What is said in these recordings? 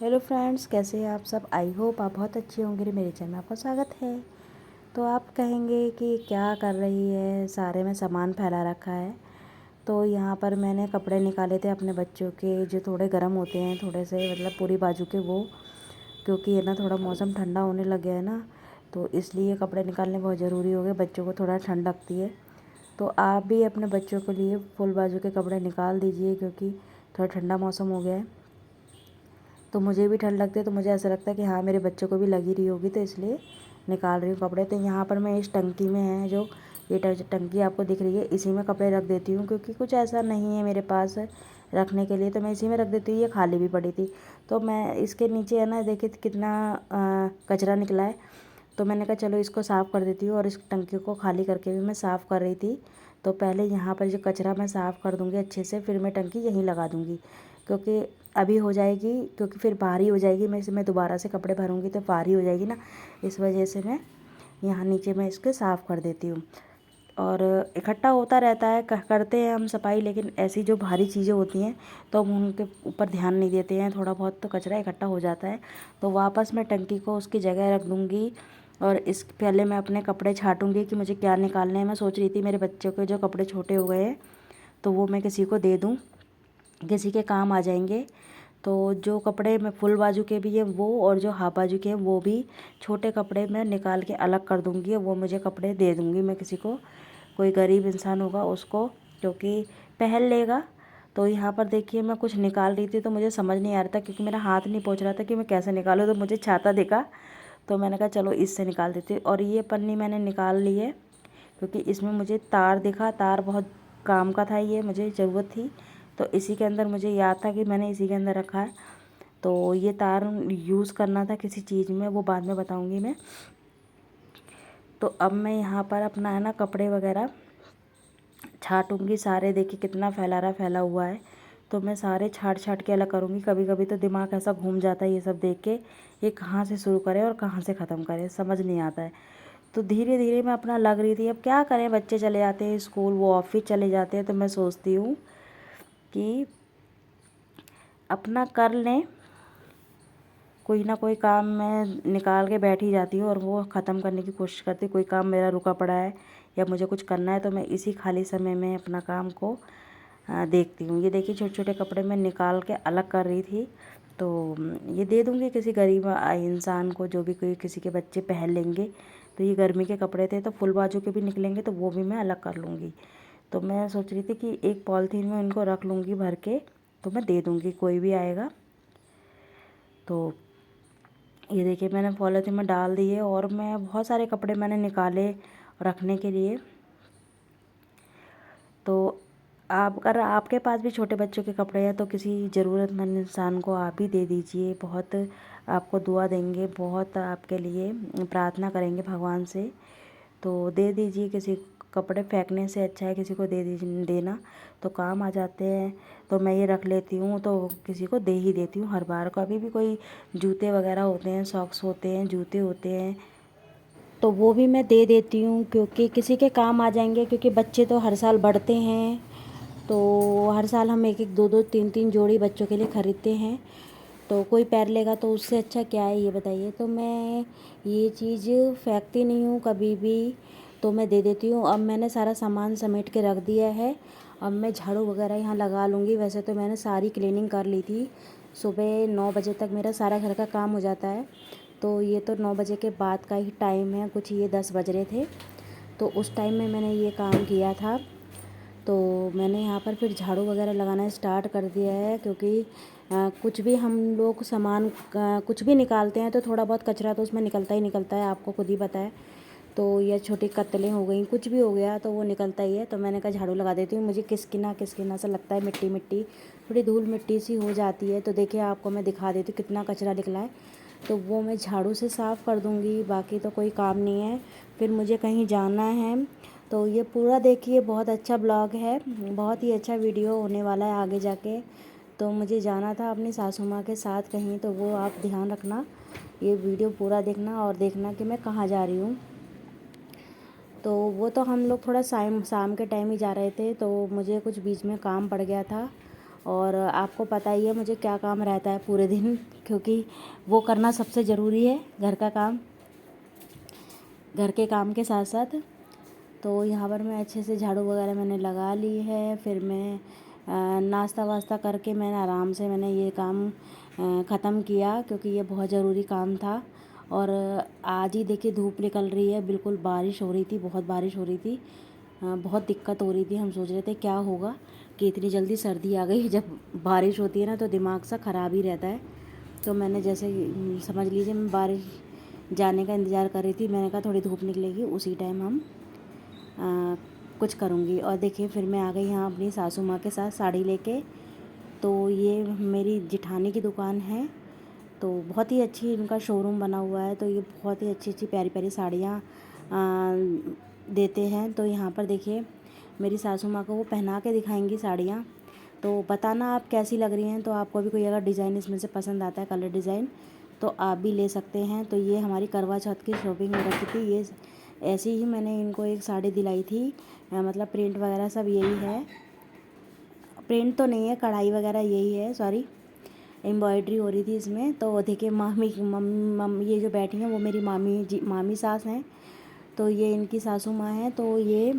Hello friends, कैसे हैं आप सब। आई होप आप बहुत अच्छे होंगे। मेरे चैनल में आपका स्वागत है। तो आप कहेंगे कि क्या कर रही है, सारे में सामान फैला रखा है। तो यहाँ पर मैंने कपड़े निकाले थे अपने बच्चों के, जो थोड़े गर्म होते हैं, थोड़े से मतलब पूरी बाजू के वो, क्योंकि है ना थोड़ा मौसम ठंडा होने लग गया है ना, तो इसलिए कपड़े निकालने बहुत ज़रूरी हो गए। बच्चों को थोड़ा ठंड लगती है, तो आप भी अपने बच्चों के लिए फुल बाजू के कपड़े निकाल दीजिए, क्योंकि थोड़ा ठंडा मौसम हो गया है। तो मुझे भी ठंड लगती है, तो मुझे ऐसा लगता है कि हाँ मेरे बच्चों को भी लगी रही होगी, तो इसलिए निकाल रही हूँ कपड़े। तो यहाँ पर मैं इस टंकी में है, जो ये टंकी आपको दिख रही है, इसी में कपड़े रख देती हूँ, क्योंकि कुछ ऐसा नहीं है मेरे पास रखने के लिए, तो मैं इसी में रख देती हूँ। ये खाली भी पड़ी थी, तो मैं इसके नीचे है ना, देखिए कितना कचरा निकला है। तो मैंने कहा चलो इसको साफ़ कर देती हूँ, और इस टंकी को खाली करके भी मैं साफ़ कर रही थी। तो पहले यहाँ पर जो कचरा मैं साफ़ कर दूँगी अच्छे से, फिर मैं टंकी यहीं लगा दूँगी, क्योंकि अभी हो जाएगी, क्योंकि फिर भारी हो जाएगी। मैं इसमें दोबारा से कपड़े भरूँगी तो भारी हो जाएगी ना, इस वजह से मैं यहाँ नीचे मैं इसके साफ़ कर देती हूँ। और इकट्ठा होता रहता है, करते हैं हम सफाई, लेकिन ऐसी जो भारी चीज़ें होती हैं तो हम उनके ऊपर ध्यान नहीं देते हैं। थोड़ा बहुत तो कचरा इकट्ठा हो जाता है, तो वापस मैं टंकी को उसकी जगह रख दूँगी। और इस पहले मैं अपने कपड़े छाँटूँगी कि मुझे क्या निकालने हैं। मैं सोच रही थी मेरे बच्चों के जो कपड़े छोटे हो गए हैं, तो वो मैं किसी को दे दूँ, किसी के काम आ जाएंगे। तो जो कपड़े मैं फुल बाजू के भी हैं वो, और जो हाफ बाजू के हैं वो भी, छोटे कपड़े मैं निकाल के अलग कर दूँगी। वो मुझे कपड़े दे दूँगी मैं किसी को, कोई गरीब इंसान होगा उसको, क्योंकि पहन लेगा। तो यहाँ पर देखिए मैं कुछ निकाल रही थी, तो मुझे समझ नहीं आ रहा था, क्योंकि मेरा हाथ नहीं पहुँच रहा था कि मैं कैसे निकालूँ। तो मुझे छाता दिखा, तो मैंने कहा चलो इससे निकाल देती हूँ। और ये पन्नी मैंने निकाल ली है, क्योंकि इसमें मुझे तार दिखा, तार बहुत काम का था, ये मुझे ज़रूरत थी। तो इसी के अंदर मुझे याद था कि मैंने इसी के अंदर रखा है। तो ये तार यूज़ करना था किसी चीज़ में, वो बाद में बताऊंगी मैं। तो अब मैं यहाँ पर अपना है ना कपड़े वगैरह छाटूंगी सारे। देखिए कितना फैला हुआ है, तो मैं सारे छाट छाट के अलग करूँगी। कभी कभी तो दिमाग ऐसा घूम जाता है ये सब देख के, ये कहाँ से शुरू करें और कहाँ से ख़त्म करें, समझ नहीं आता है। तो धीरे धीरे मैं अपना लग रही थी। अब क्या करें, बच्चे चले जाते हैं स्कूल, वो ऑफिस चले जाते हैं, तो मैं सोचती हूँ कि अपना कर लें, कोई ना कोई काम मैं निकाल के बैठ ही जाती हूँ और वो ख़त्म करने की कोशिश करती हूँ। कोई काम मेरा रुका पड़ा है या मुझे कुछ करना है, तो मैं इसी खाली समय में अपना काम को देखती हूँ। ये देखिए छोटे छोटे कपड़े मैं निकाल के अलग कर रही थी, तो ये दे दूँगी किसी गरीब इंसान को, जो भी कोई किसी के बच्चे पहन लेंगे। तो ये गर्मी के कपड़े थे, तो फुल बाजू के भी निकलेंगे, तो वो भी मैं अलग कर लूँगी। तो मैं सोच रही थी कि एक पॉलीथीन में उनको रख लूँगी भर के, तो मैं दे दूँगी, कोई भी आएगा। तो ये देखिए मैंने पॉलीथीन में डाल दिए, और मैं बहुत सारे कपड़े मैंने निकाले रखने के लिए। तो आप, अगर आपके पास भी छोटे बच्चों के कपड़े हैं, तो किसी ज़रूरतमंद इंसान को आप भी दे दीजिए। बहुत आपको दुआ देंगे, बहुत आपके लिए प्रार्थना करेंगे भगवान से। तो दे दीजिए किसी, कपड़े फेंकने से अच्छा है किसी को दे दीजिए, देना तो काम आ जाते हैं। तो मैं ये रख लेती हूँ, तो किसी को दे ही देती हूँ हर बार। कभी भी कोई जूते वगैरह होते हैं, सॉक्स होते हैं, जूते होते हैं, तो वो भी मैं दे देती हूँ, क्योंकि किसी के काम आ जाएंगे। क्योंकि बच्चे तो हर साल बढ़ते हैं, तो हर साल हम एक एक दो दो तीन तीन जोड़ी बच्चों के लिए ख़रीदते हैं। तो कोई पैर लेगा तो उससे अच्छा क्या है, ये बताइए। तो मैं ये चीज़ फेंकती नहीं हूँ कभी भी, तो मैं दे देती हूँ। अब मैंने सारा सामान समेट के रख दिया है। अब मैं झाड़ू वगैरह यहाँ लगा लूँगी। वैसे तो मैंने सारी क्लीनिंग कर ली थी, सुबह 9 बजे तक मेरा सारा घर का काम हो जाता है। तो ये तो 9 बजे के बाद का ही टाइम है, कुछ ये 10 बज रहे थे, तो उस टाइम में मैंने ये काम किया था। तो मैंने यहाँ पर फिर झाड़ू वगैरह लगाना स्टार्ट कर दिया है, क्योंकि कुछ भी हम लोग सामान कुछ भी निकालते हैं तो थोड़ा बहुत कचरा तो उसमें निकलता ही निकलता है, आपको खुद ही पता है। तो ये छोटी कतलें हो गई, कुछ भी हो गया, तो वो निकलता ही है। तो मैंने कहा झाड़ू लगा देती हूँ। मुझे किसकिना सा लगता है, मिट्टी मिट्टी, थोड़ी धूल मिट्टी सी हो जाती है। तो देखिए आपको मैं दिखा देती हूँ कितना कचरा निकला है। तो वो मैं झाड़ू से साफ़ कर दूँगी, बाकी तो कोई काम नहीं है। फिर मुझे कहीं जाना है, तो ये पूरा देखिए, बहुत अच्छा ब्लॉग है, बहुत ही अच्छा वीडियो होने वाला है आगे जाके। तो मुझे जाना था अपनी सासू माँ के साथ कहीं, तो वो आप ध्यान रखना, ये वीडियो पूरा देखना और देखना कि मैं कहाँ जा रही हूँ। तो वो तो हम लोग थोड़ा शाम शाम के टाइम ही जा रहे थे, तो मुझे कुछ बीच में काम पड़ गया था, और आपको पता ही है मुझे क्या काम रहता है पूरे दिन, क्योंकि वो करना सबसे ज़रूरी है, घर का काम, घर के काम के साथ साथ। तो यहाँ पर मैं अच्छे से झाड़ू वगैरह मैंने लगा ली है। फिर मैं नाश्ता वास्ता करके मैंने आराम से मैंने ये काम ख़त्म किया, क्योंकि ये बहुत ज़रूरी काम था। और आज ही देखिए धूप निकल रही है, बिल्कुल बारिश हो रही थी, बहुत बारिश हो रही थी, बहुत दिक्कत हो रही थी। हम सोच रहे थे क्या होगा कि इतनी जल्दी सर्दी आ गई। जब बारिश होती है ना तो दिमाग सा ख़राब ही रहता है। तो मैंने जैसे समझ लीजिए मैं बारिश जाने का इंतज़ार कर रही थी, मैंने कहा थोड़ी धूप निकलेगी उसी टाइम हम कुछ करूँगी। और देखिए फिर मैं आ गई यहाँ अपनी सासू माँ के साथ साड़ी लेके। तो ये मेरी जिठानी की दुकान है, तो बहुत ही अच्छी इनका शोरूम बना हुआ है। तो ये बहुत ही अच्छी अच्छी प्यारी प्यारी साड़ियाँ देते हैं। तो यहाँ पर देखिए मेरी सासू माँ को वो पहना के दिखाएंगी साड़ियाँ, तो बताना आप कैसी लग रही हैं। तो आपको भी कोई अगर डिज़ाइन इसमें से पसंद आता है, कलर डिज़ाइन, तो आप भी ले सकते हैं। तो ये हमारी करवा चौथ की शॉपिंग हो रखी थी। ये ऐसी ही मैंने इनको एक साड़ी दिलाई थी, मतलब प्रिंट वगैरह सब यही है, प्रिंट तो नहीं है, कढ़ाई वगैरह यही है, सॉरी, एम्ब्रॉयडरी हो रही थी इसमें। तो देखिए ये जो बैठी हैं वो मेरी मामी सास हैं। तो ये इनकी सासू माँ हैं। तो ये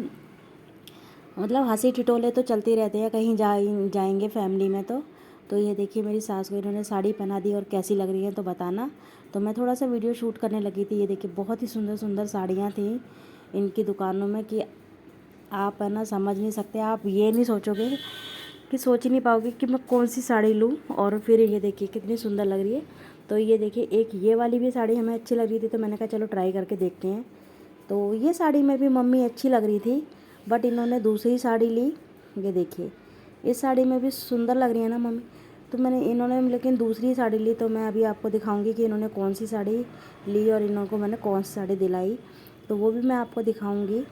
मतलब हंसी ठिठोले तो चलते रहते हैं कहीं जाएंगे फैमिली में। तो ये देखिए मेरी सास को इन्होंने साड़ी पहना दी, और कैसी लग रही है तो बताना। तो मैं थोड़ा सा वीडियो शूट करने लगी थी। ये देखिए बहुत ही सुंदर सुंदर साड़ियाँ थी इनकी दुकानों में कि आप है ना समझ नहीं सकते, आप ये नहीं सोचोगे कि सोच ही नहीं पाओगे कि मैं कौन सी साड़ी लूँ। और फिर ये देखिए कितनी सुंदर लग रही है। तो ये देखिए एक ये वाली भी साड़ी हमें अच्छी लग रही थी, तो मैंने कहा चलो ट्राई करके देखते हैं। तो ये साड़ी में भी मम्मी अच्छी लग रही थी, बट इन्होंने दूसरी साड़ी ली। ये देखिए इस साड़ी में भी सुंदर लग रही है ना मम्मी, तो इन्होंने लेकिन दूसरी साड़ी ली। तो मैं अभी आपको दिखाऊंगी कि इन्होंने कौन सी साड़ी ली और इन्हों को मैंने कौन सी साड़ी दिलाई, तो वो भी मैं आपको दिखाऊंगी।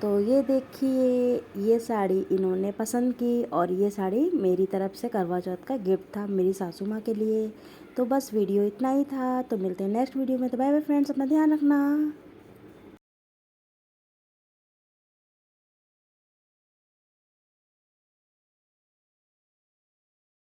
तो ये देखिए ये साड़ी इन्होंने पसंद की, और ये साड़ी मेरी तरफ से करवा चौथ का गिफ्ट था मेरी सासू माँ के लिए। तो बस वीडियो इतना ही था, तो मिलते हैं नेक्स्ट वीडियो में। तो बाय बाय फ्रेंड्स, अपना ध्यान रखना।